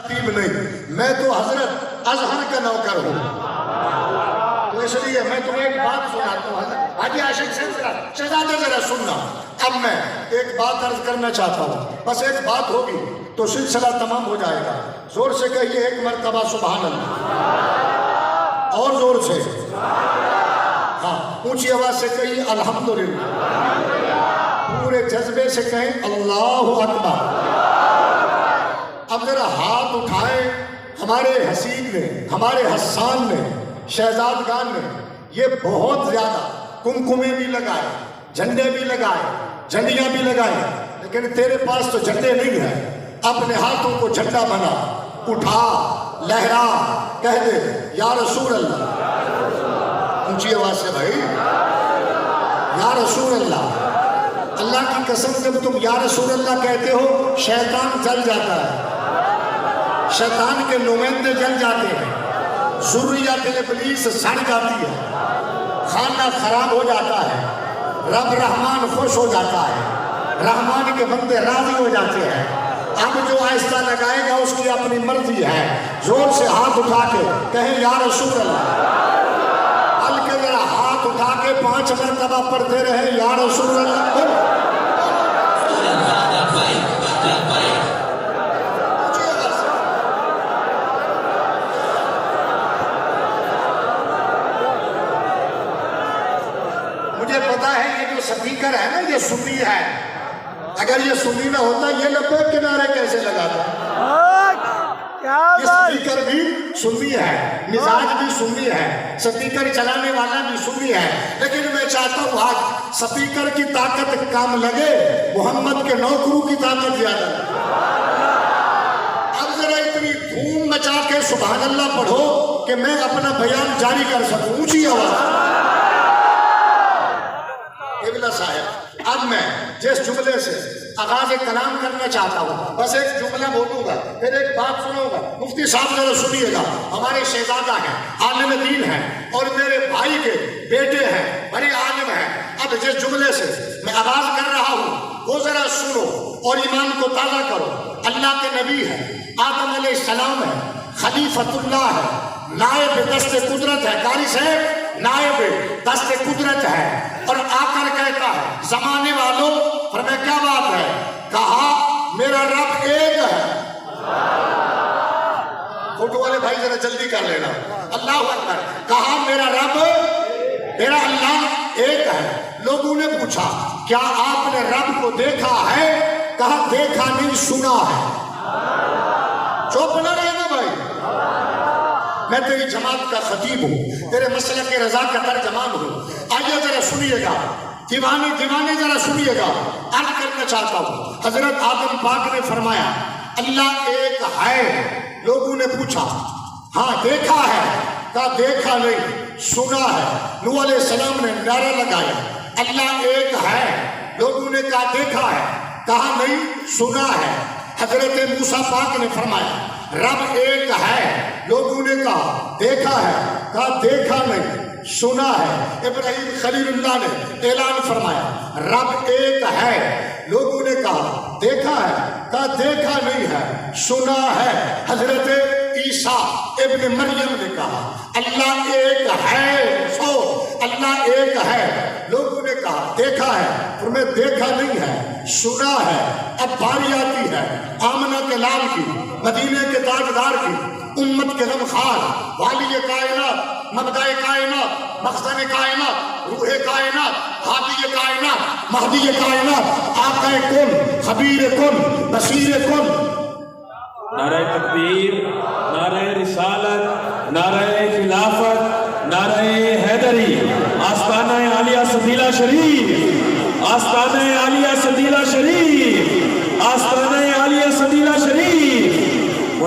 خطیب نہیں، میں تو حضرت اظہر کا نوکر ہوں۔ تو اس لیے میں تمہیں ایک بات سناتا ہوں حضرت حاجی عاشق سے شہزادہ ذرا سننا۔ اب میں ایک بات عرض کرنا چاہتا ہوں، بس ایک بات ہوگی تو سلسلہ تمام ہو جائے گا۔ زور سے کہیے ایک مرتبہ سبحان اللہ، اور زور سے، ہاں اونچی آواز سے کہیے الحمدللہ، پورے جذبے سے کہیں اللہ اکبر۔ اب ذرا ہاتھ اٹھائے ہمارے حسین نے، ہمارے حسان نے، شہزادگان نے، یہ بہت زیادہ کمکمے بھی لگائے، جھنڈے بھی لگائے، جھنڈیاں بھی لگائے، لیکن تیرے پاس تو جھنڈے نہیں ہیں۔ اپنے ہاتھوں کو جھنڈا بنا، اٹھا، لہرا، کہہ دے یا رسول اللہ، اونچی آواز سے بھائی، یا رسول اللہ۔ اللہ کی قسم جب تم یا رسول اللہ کہتے ہو شیطان جل جاتا ہے، شیطان کے نمائندے جل جاتے ہیں، ذریت ابلیس سڑ جاتی ہے، خانہ خراب ہو جاتا ہے، رب رحمان خوش ہو جاتا ہے، رحمان کے بندے راضی ہو جاتے ہیں۔ اب جو آہستہ لگائے گا اس کی اپنی مرضی ہے، زور سے ہاتھ اٹھا کے کہیں یا رسول اللہ، بلکہ ذرا ہاتھ اٹھا کے 5 مرتبہ پڑھتے رہے یا رسول اللہ۔ مجھے پتا ہے یہ جو سپیکر ہے نا یہ سنی ہے، اگر یہ سنی نہ ہوتا یہ لبیک کے نعرے کیسے لگاتا؟ یہ سپیکر بھی سنی ہے، مزاج بھی سنی ہے، سپیکر چلانے والا بھی سنی ہے، لیکن میں چاہتا ہوں آج سپیکر کی طاقت کم لگے، محمد کے نوکروں کی طاقت زیادہ لگے۔ اب ذرا اتنی دھوم مچا کے سبحان اللہ پڑھو کہ میں اپنا بیان جاری کر سکوں، اونچی آواز۔ قبلہ صاحب، اب میں جس جملے سے آغاز کلام کرنا چاہتا ہوں بس ایک جملہ بولوں گا، پھر ایک بات سنوں گا۔ مفتی صاحب ذرا سنیے گا، ہمارے شہزادہ ہیں، عالم دین ہیں، اور میرے بھائی کے بیٹے ہیں، بڑے عالم ہیں۔ اب جس جملے سے میں آغاز کر رہا ہوں وہ ذرا سنو اور ایمان کو تازہ کرو۔ اللہ کے نبی ہے، آدم علیہ السلام ہے، خلیفۃ اللہ ہے، نائب دست قدرت ہے، قاری صاحب نائب دست قدرت ہے، اور آ کر کہتا ہے زمانے والوں، فرمایا کیا بات ہے؟ کہا میرا رب ایک ہے۔ فوٹو والے بھائی ذرا جلدی کر لینا، اللہ اکبر۔ کہا میرا رب، میرا اللہ ایک ہے۔ لوگوں نے پوچھا کیا آپ نے رب کو دیکھا ہے؟ کہا دیکھا نہیں، سنا ہے۔ چوپ نہ رہنا بھائی، میں تیری جماعت کا خطیب ہوں، تیرے مسلک کے رضا کا ترجمان ہوں۔ آئیے ذرا سنیے گا، دیوانے ذرا سنیے گا، عرض کرنا چاہتا ہوں۔ حضرت آدم پاک نے فرمایا اللہ ایک ہے۔ لوگوں نے پوچھا ہاں دیکھا ہے؟ کہا دیکھا نہیں، سنا ہے۔ نوح علیہ السلام نے نعرہ لگایا اللہ ایک ہے۔ لوگوں نے کہا دیکھا ہے؟ کہا نہیں، سنا ہے۔ حضرت موسیٰ پاک نے فرمایا رب ایک ہے۔ لوگوں نے کہا دیکھا ہے؟ کہا دیکھا نہیں، سنا ہے۔ ابراہیم خلیل اللہ نے اعلان فرمایا رب ایک ہے۔ لوگوں نے کہا دیکھا ہے؟ کہا دیکھا نہیں ہے، سنا ہے۔ حضرت عیسیٰ ابن مریم نے کہا اللہ ایک ہے، سو اللہ ایک ہے۔ لوگوں نے کہا دیکھا ہے؟ فرمایا دیکھا نہیں ہے، سنا ہے۔ اب باری آتی ہے آمنہ کے لال کی، مدینے کے تاجدار کی، امت کے غمخوار، والی کائنات، مبدأ کائنات، مخزن کائنات، روح کائنات، ہادی کائنات، مہدی کائنات، آقا کن، خبیر کن، بصیر کن۔ نعرہ تکبیر، نعرہ رسالت، نعرہ خلافت، نعرہ حیدری، آستانہ عالیہ سدیلہ شریف، آستانہ عالیہ سدیلہ شریف، آستانہ